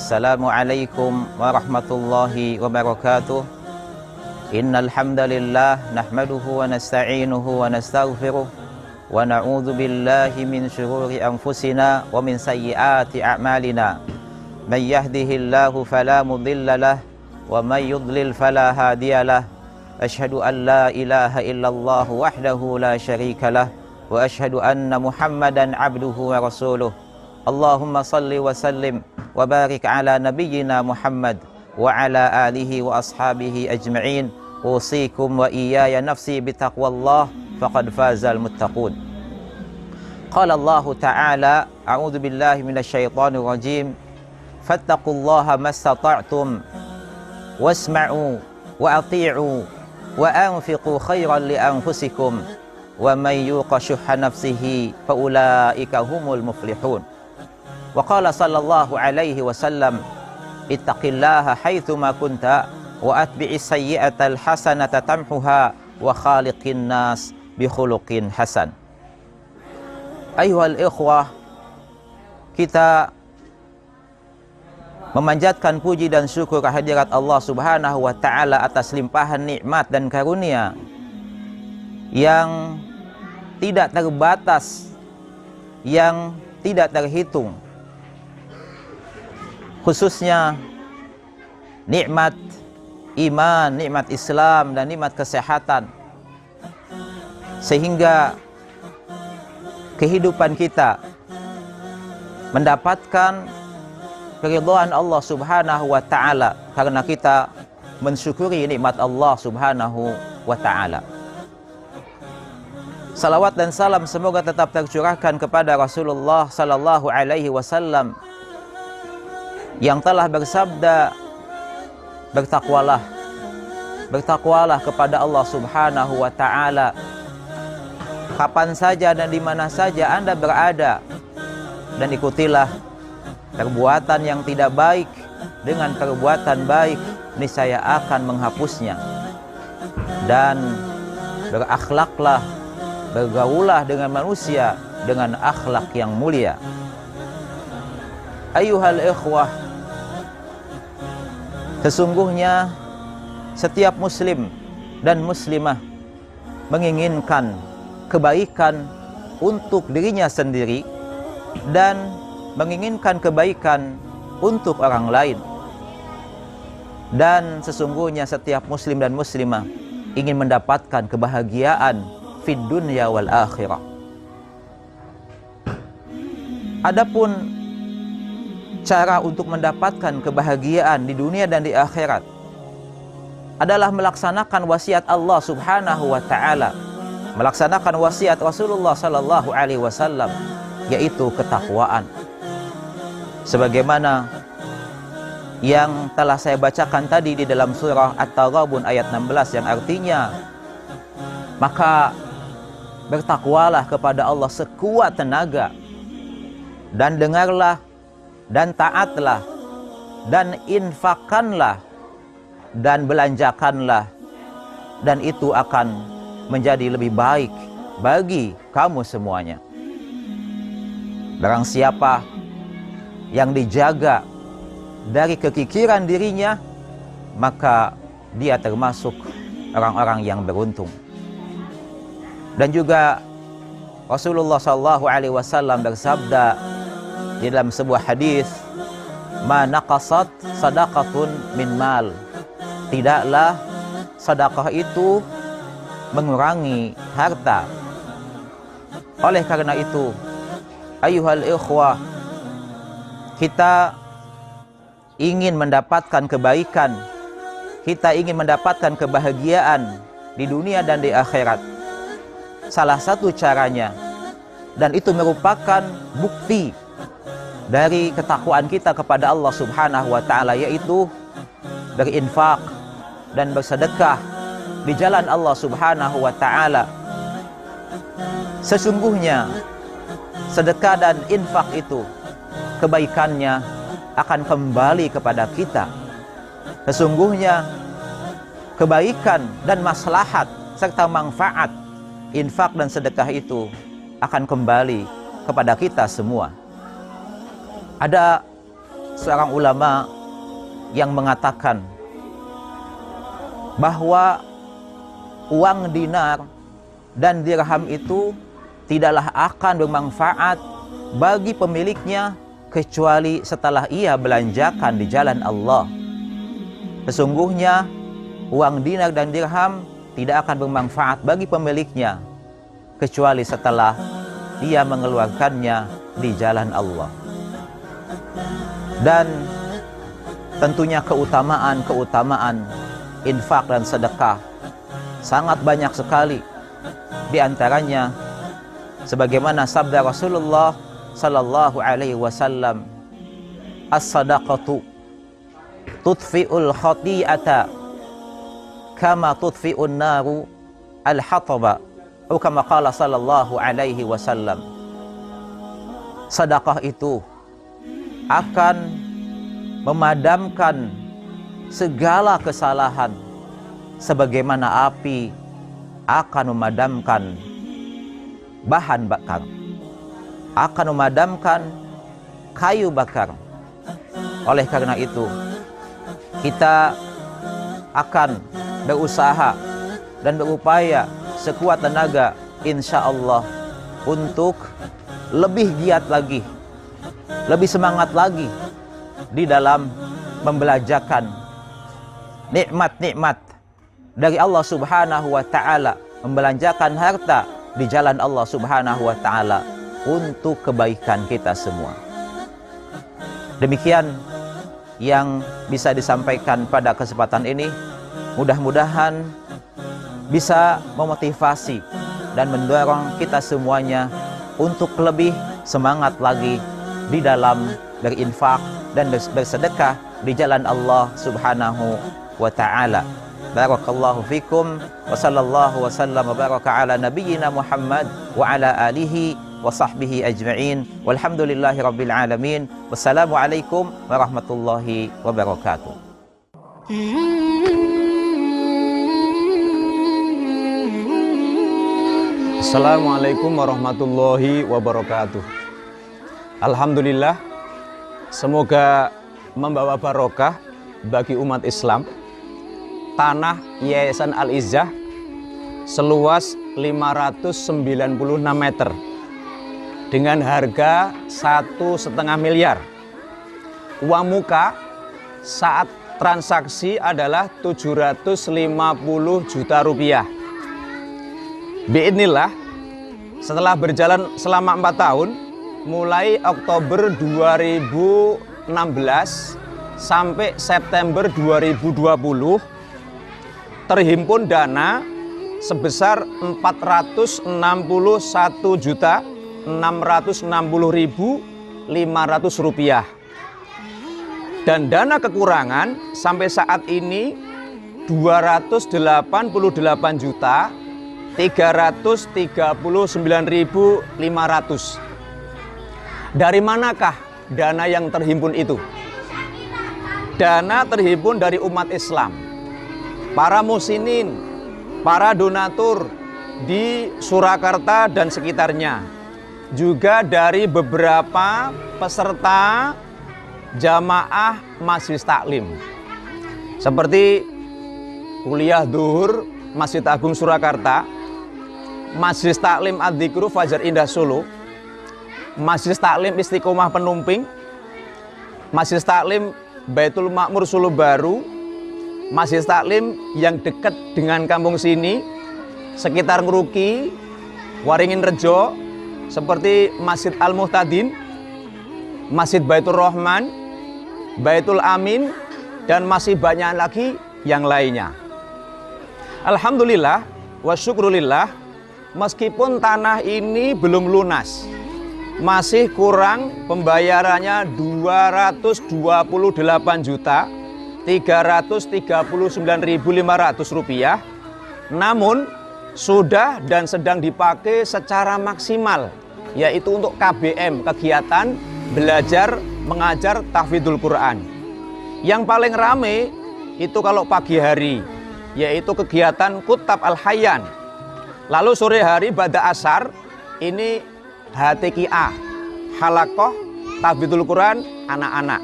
Assalamualaikum warahmatullahi wabarakatuh. Innal hamdalillah nahmaduhu wa nasta'inuhu wa nastaghfiruh wa na'udzu billahi min shururi anfusina wa min sayyiati a'malina. May yahdihillahu fala mudilla lahu wa may yudlil fala hadiyalah. Asyhadu an la ilaha illallah wahdahu la syarika lah wa asyhadu anna Muhammadan abduhu wa rasuluh. Allahumma salli wa sallim wa barik ala nabiyyina Muhammad wa ala alihi wa ashabihi ajma'in. Usikum wa iyaya nafsi bitaqwallah faqad fazal muttaqun. Qala Allah Ta'ala, a'udzu billahi minasyaitonir rajim. Fattaqullaha mastata'tum wasma'u wa ati'u wa anfiqu khairan li anfusikum wa may yuqa syuhha nafsihi fa ulaika humul muflihun. Wa qala sallallahu alaihi wasallam, ittaqillaha haitsuma kunta wa atbi'is sayyi'atal hasanata tamhuha wa khaliqin nas bi khuluqin hasan. Ayuhal ikhwah, kita memanjatkan puji dan syukur kehadirat Allah Subhanahu wa taala atas limpahan nikmat dan karunia yang tidak terbatas, yang tidak terhitung. Khususnya nikmat iman, nikmat Islam, dan nikmat kesehatan, sehingga kehidupan kita mendapatkan keridhaan Allah Subhanahu wa ta'ala karena kita mensyukuri nikmat Allah Subhanahu wa ta'ala. Salawat dan salam semoga tetap tercurahkan kepada Rasulullah sallallahu alaihi wasallam yang telah bersabda, bertakwalah kepada Allah Subhanahu wa ta'ala kapan saja dan di mana saja Anda berada, dan ikutilah perbuatan yang tidak baik dengan perbuatan baik, niscaya akan menghapusnya. Dan berakhlaklah, bergaulah dengan manusia dengan akhlak yang mulia. Ayuhal ikhwah, sesungguhnya setiap muslim dan muslimah menginginkan kebaikan untuk dirinya sendiri dan menginginkan kebaikan untuk orang lain. Dan sesungguhnya setiap muslim dan muslimah ingin mendapatkan kebahagiaan fid dunya wal akhirah. Adapun cara untuk mendapatkan kebahagiaan di dunia dan di akhirat adalah melaksanakan wasiat Allah Subhanahu wa ta'ala, melaksanakan wasiat Rasulullah sallallahu alaihi wasallam, yaitu ketakwaan. Sebagaimana yang telah saya bacakan tadi di dalam surah At-Taghabun ayat 16, yang artinya, maka bertakwalah kepada Allah sekuat tenaga, dan dengarlah dan taatlah, dan infakkanlah, dan belanjakanlah, dan itu akan menjadi lebih baik bagi kamu semuanya. Barang siapa yang dijaga dari kekikiran dirinya, maka dia termasuk orang-orang yang beruntung. Dan juga Rasulullah SAW bersabda di dalam sebuah hadis, ma naqasat sadaqatun min mal, tidaklah sedekah itu mengurangi harta. Oleh karena itu, ayuhal ikhwah, kita ingin mendapatkan kebaikan, kita ingin mendapatkan kebahagiaan di dunia dan di akhirat. Salah satu caranya, dan itu merupakan bukti dari ketakwaan kita kepada Allah Subhanahu wa ta'ala, yaitu berinfak dan bersedekah di jalan Allah Subhanahu wa ta'ala. Sesungguhnya sedekah dan infak itu kebaikannya akan kembali kepada kita. Sesungguhnya kebaikan dan maslahat serta manfaat infak dan sedekah itu akan kembali kepada kita semua. Ada seorang ulama yang mengatakan bahwa uang dinar dan dirham itu tidaklah akan bermanfaat bagi pemiliknya kecuali setelah ia belanjakan di jalan Allah. Sesungguhnya uang dinar dan dirham tidak akan bermanfaat bagi pemiliknya kecuali setelah ia mengeluarkannya di jalan Allah. Dan tentunya keutamaan infak dan sedekah sangat banyak sekali. Di antaranya sebagaimana sabda Rasulullah sallallahu alaihi wasallam, as-sadaqatu tudfi'ul khati'ata kama tudfi'un naru al-hataba, atau kama qala sallallahu alaihi wasallam. Sedekah itu akan memadamkan segala kesalahan sebagaimana api akan memadamkan bahan bakar, akan memadamkan kayu bakar. Oleh karena itu, kita akan berusaha dan berupaya sekuat tenaga insya Allah untuk lebih giat lagi, lebih semangat lagi di dalam membelajarkan nikmat-nikmat dari Allah Subhanahu wa Ta'ala, membelanjakan harta di jalan Allah Subhanahu wa Ta'ala untuk kebaikan kita semua. Demikian yang bisa disampaikan pada kesempatan ini. Mudah-mudahan bisa memotivasi dan mendorong kita semuanya untuk lebih semangat lagi di dalam berinfak dan bersedekah di jalan Allah Subhanahu wa Ta'ala. Barakallahu fikum wa sallallahu wa sallam wa baraka ala nabiyyina Muhammad wa ala alihi wa sahbihi ajma'in. Walhamdulillahi rabbil alamin. Wassalamualaikum warahmatullahi wabarakatuh. Assalamualaikum warahmatullahi wabarakatuh. Alhamdulillah, semoga membawa barokah bagi umat Islam. Tanah Yayasan Al-Izzah seluas 596 meter dengan harga 1,5 miliar. Uang muka saat transaksi adalah 750 juta rupiah. Biidnillah, setelah berjalan selama 4 tahun, mulai Oktober 2016 sampai September 2020, terhimpun dana sebesar 461.660.500 rupiah. Dan dana kekurangan sampai saat ini 288.339.500. Dari manakah dana yang terhimpun itu? Dana terhimpun dari umat Islam, para musinin, para donatur di Surakarta dan sekitarnya, juga dari beberapa peserta jamaah Majelis Taklim seperti kuliah Duhur Masjid Agung Surakarta, Majelis Taklim Ad-Dzikru Fajar Indah Solo, Majelis Taklim Istiqomah Penumping, Majelis Taklim Baitul Makmur Solo Baru, Majelis Taklim yang dekat dengan kampung sini sekitar Ngeruki, Waringin Rejo, seperti Masjid Al-Muhtadin, Masjid Baitur Rahman, Baitul Amin, dan masih banyak lagi yang lainnya. Alhamdulillah wa syukrulillah, meskipun tanah ini belum lunas, masih kurang pembayarannya 228.339.500 rupiah, namun sudah dan sedang dipakai secara maksimal, yaitu untuk KBM, kegiatan belajar mengajar tahfidzul Quran. Yang paling rame itu kalau pagi hari, yaitu kegiatan Kutab Al-Hayyan. Lalu sore hari pada asar ini HTQA, Halakoh Tahfidzul Quran anak-anak.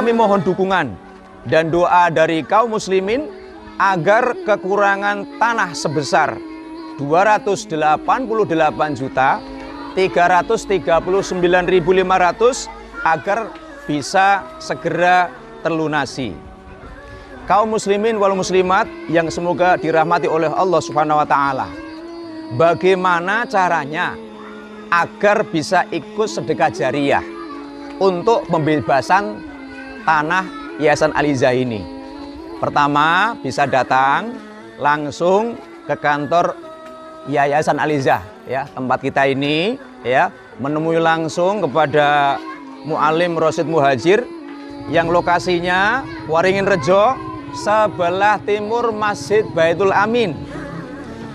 kami mohon dukungan dan doa dari kaum muslimin agar kekurangan tanah sebesar 288.339.500 agar bisa segera terlunasi. Kaum muslimin wal muslimat yang semoga dirahmati oleh Allah Subhanahu wa taala. Bagaimana caranya agar bisa ikut sedekah jariyah untuk pembebasan tanah Yayasan Al-Izzah ini? Pertama, bisa datang langsung ke kantor Yayasan Al-Izzah ya, tempat kita ini ya, menemui langsung kepada Mu'alim Rosyid Muhajir yang lokasinya Waringin Rejo, sebelah timur Masjid Baitul Amin.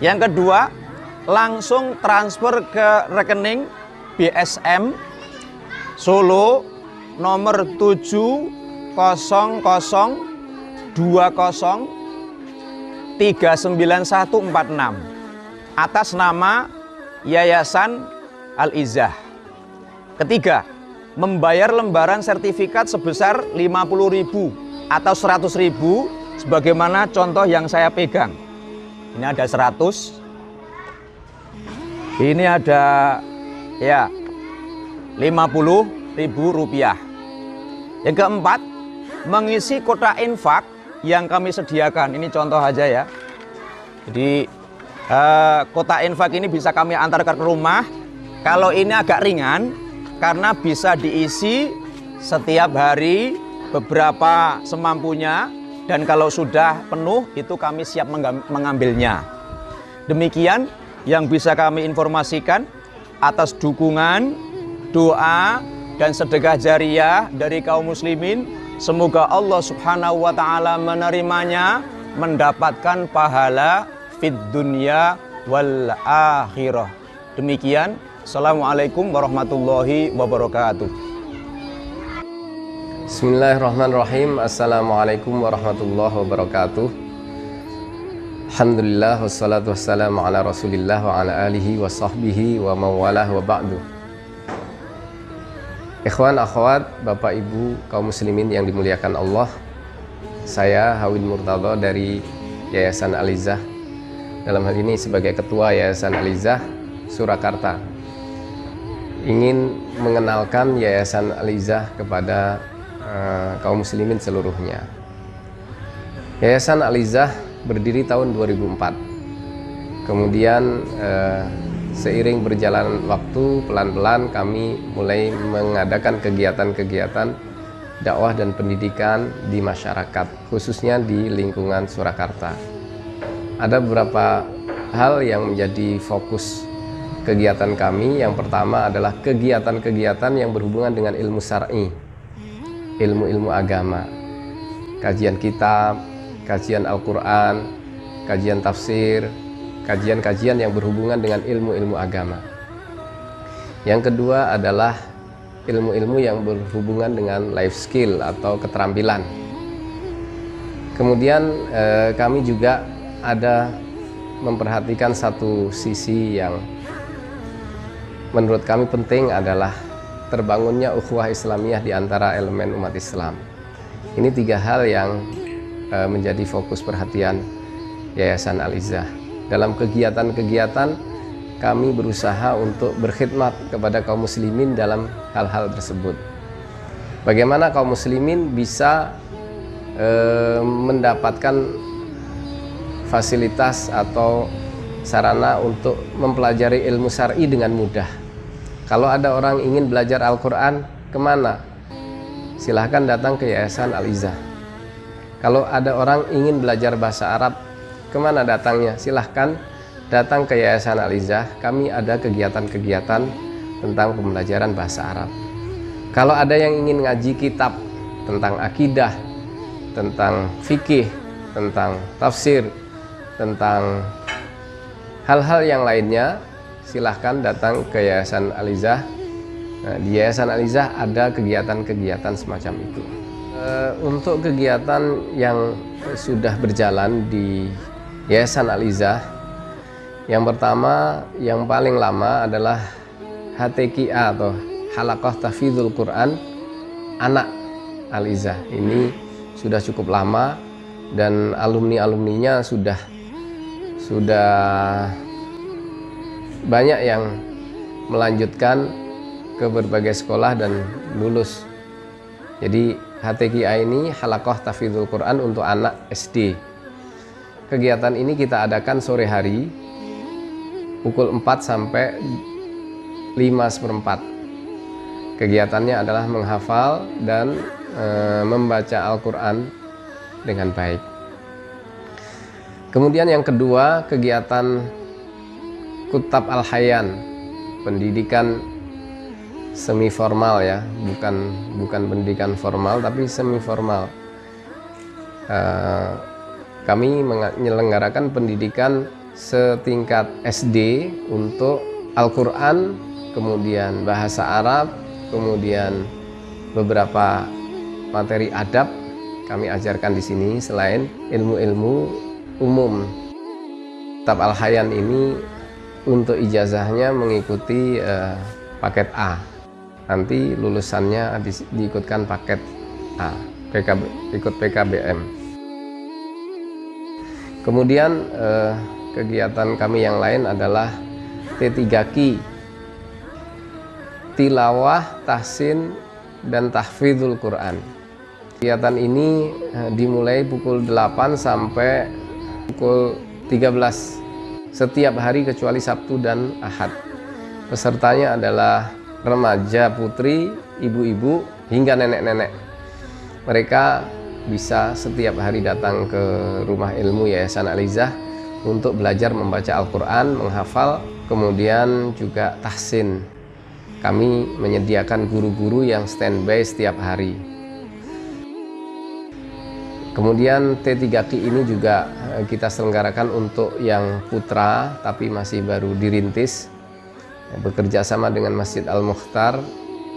Yang kedua, langsung transfer ke rekening BSM Solo nomor 700203946 atas nama Yayasan Al-Izzah. Ketiga, membayar lembaran sertifikat sebesar 50.000 atau 100.000 sebagaimana contoh yang saya pegang. Ini ada 100. Ini ada ya 50.000 rupiah. Yang keempat, mengisi kotak infak yang kami sediakan. Ini contoh aja ya. Jadi kotak infak ini bisa kami antarkan ke rumah. Kalau ini agak ringan karena bisa diisi setiap hari beberapa semampunya, dan kalau sudah penuh itu kami siap mengambilnya. Demikian yang bisa kami informasikan atas dukungan, doa, dan sedekah jariyah dari kaum muslimin. Semoga Allah Subhanahu wa taala menerimanya, mendapatkan pahala fid dunya wal akhirah. Demikian, assalamualaikum warahmatullahi wabarakatuh. Bismillahirrahmanirrahim. Assalamualaikum warahmatullahi wabarakatuh. Alhamdulillah wassalatu wassalamu ala Rasulillah wa ala alihi wa sahbihi wa mawalah wa ba'du. Ikhwan, akhwat, Bapak Ibu kaum muslimin yang dimuliakan Allah. Saya Hawin Murtadho dari Yayasan Al-Izzah. Dalam hal ini sebagai Ketua Yayasan Al-Izzah Surakarta. Ingin mengenalkan Yayasan Al-Izzah kepada kaum muslimin seluruhnya. Yayasan Al-Izzah berdiri tahun 2004. Kemudian seiring berjalan waktu, pelan-pelan kami mulai mengadakan kegiatan-kegiatan dakwah dan pendidikan di masyarakat, khususnya di lingkungan Surakarta. Ada beberapa hal yang menjadi fokus kegiatan kami. Yang pertama adalah kegiatan-kegiatan yang berhubungan dengan ilmu syar'i, ilmu-ilmu agama, kajian kitab, kajian Al-Quran, kajian tafsir, kajian-kajian yang berhubungan dengan ilmu-ilmu agama. Yang kedua adalah ilmu-ilmu yang berhubungan dengan life skill atau keterampilan. Kemudian kami juga ada memperhatikan satu sisi yang menurut kami penting, adalah terbangunnya ukhuwah Islamiyah di antara elemen umat Islam. Ini tiga hal yang menjadi fokus perhatian Yayasan Al-Izzah. Dalam kegiatan-kegiatan kami berusaha untuk berkhidmat kepada kaum muslimin dalam hal-hal tersebut. Bagaimana kaum muslimin bisa mendapatkan fasilitas atau sarana untuk mempelajari ilmu syar'i dengan mudah. Kalau ada orang ingin belajar Al-Quran, kemana? Silahkan datang ke Yayasan Al-Izzah. Kalau ada orang ingin belajar bahasa Arab, kemana datangnya? Silahkan datang ke Yayasan Al-Izzah. Kami ada kegiatan-kegiatan tentang pembelajaran bahasa Arab. Kalau ada yang ingin ngaji kitab tentang akidah, tentang fikih, tentang tafsir, tentang hal-hal yang lainnya, silahkan datang ke Yayasan Al-Izzah. Nah, di Yayasan Al-Izzah ada kegiatan-kegiatan semacam itu. Untuk kegiatan yang sudah berjalan di Yayasan Al-Izzah, yang pertama, yang paling lama adalah HTQA atau Halaqah Tahfidzul Quran anak Al-Izzah. Ini sudah cukup lama dan alumni-alumninya sudah banyak yang melanjutkan ke berbagai sekolah dan lulus. Jadi HTQA ini Halaqah Tahfidzul Quran untuk anak SD. Kegiatan ini kita adakan sore hari pukul 4 sampai 5:15. Kegiatannya adalah menghafal dan membaca Al-Quran dengan baik. Kemudian yang kedua, kegiatan Kutab Al-Hayyan, pendidikan semi formal ya, bukan pendidikan formal tapi semi formal. Kami menyelenggarakan pendidikan setingkat SD untuk Al-Quran, kemudian bahasa Arab, kemudian beberapa materi adab kami ajarkan di sini selain ilmu-ilmu umum. Kutab Al-Hayyan ini untuk ijazahnya mengikuti paket A. Nanti lulusannya diikutkan paket A, ikut PKBM. Kemudian kegiatan kami yang lain adalah T3Q, tilawah, tahsin, dan tahfidzul Quran. Kegiatan ini dimulai pukul 8 sampai pukul 13 setiap hari kecuali Sabtu dan Ahad. Pesertanya adalah remaja putri, ibu-ibu, hingga nenek-nenek. Mereka bisa setiap hari datang ke rumah ilmu Yayasan Al-Izzah untuk belajar membaca Al-Quran, menghafal, kemudian juga tahsin. Kami menyediakan guru-guru yang standby setiap hari. Kemudian T3Q ini juga kita selenggarakan untuk yang putra tapi masih baru dirintis. Bekerja sama dengan Masjid Al-Mukhtar,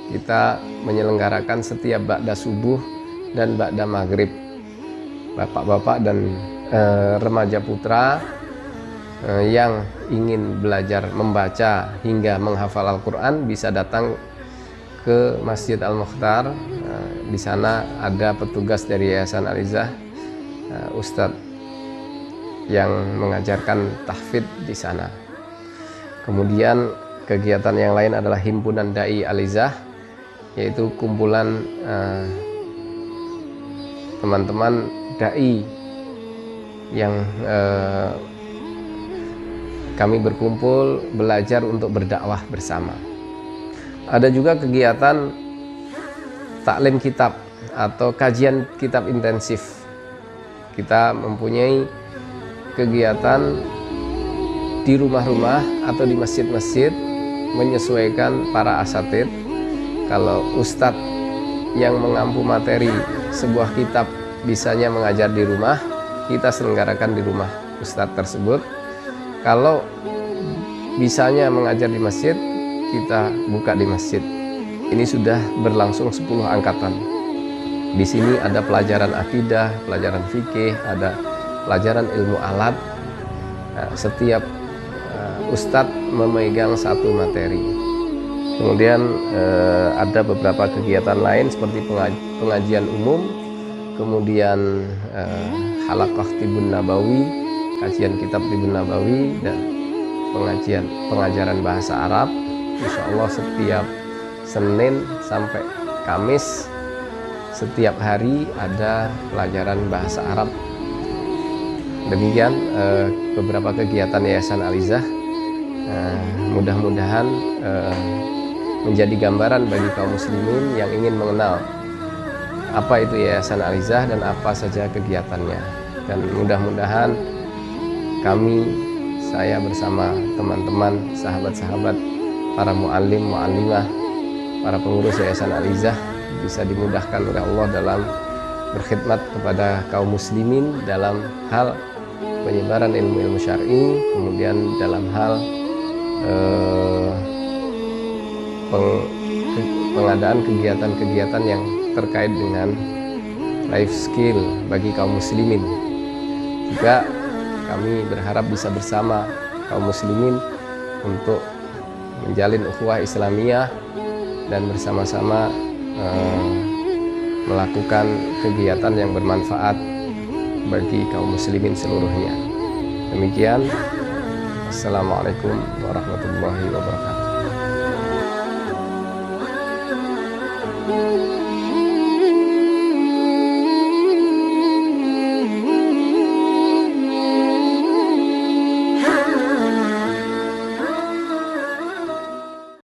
kita menyelenggarakan setiap ba'da subuh dan ba'da maghrib. Bapak-bapak dan remaja putra yang ingin belajar membaca hingga menghafal Al-Quran bisa datang ke Masjid Al-Mukhtar. Di sana ada petugas dari Yayasan Al-Izzah, Ustadz yang mengajarkan tahfidz di sana. Kemudian kegiatan yang lain adalah Himpunan Dai Al-Izzah, yaitu kumpulan teman-teman dai yang kami berkumpul belajar untuk berdakwah bersama. Ada juga kegiatan taklim kitab atau kajian kitab intensif. Kita mempunyai kegiatan di rumah-rumah atau di masjid-masjid menyesuaikan para asatidz. Kalau ustadz yang mengampu materi sebuah kitab bisanya mengajar di rumah, kita selenggarakan di rumah ustadz tersebut. Kalau bisanya mengajar di masjid, kita buka di masjid. Ini sudah berlangsung 10 angkatan. Di sini ada pelajaran akidah, pelajaran fikih, ada pelajaran ilmu alat. Setiap ustadz memegang satu materi. Kemudian ada beberapa kegiatan lain seperti pengajian umum, kemudian halaqah Tibun Nabawi, kajian kitab Tibun Nabawi, dan pengajaran bahasa Arab. Insya Allah setiap Senin sampai Kamis setiap hari ada pelajaran bahasa Arab. Demikian beberapa kegiatan Yayasan Al-Izzah. Mudah-mudahan menjadi gambaran bagi kaum muslimin yang ingin mengenal apa itu Yayasan Al-Izzah dan apa saja kegiatannya. Dan mudah-mudahan saya bersama teman-teman, sahabat-sahabat, para mu'allim, mu'allimah, para pengurus Yayasan Al-Izzah bisa dimudahkan oleh Allah dalam berkhidmat kepada kaum muslimin dalam hal penyebaran ilmu-ilmu syar'i, kemudian dalam hal pengadaan kegiatan-kegiatan yang terkait dengan life skill bagi kaum muslimin. Juga kami berharap bisa bersama kaum muslimin untuk menjalin ukhuwah Islamiyah dan bersama-sama melakukan kegiatan yang bermanfaat bagi kaum muslimin seluruhnya. Demikian, Assalamualaikum warahmatullahi wabarakatuh.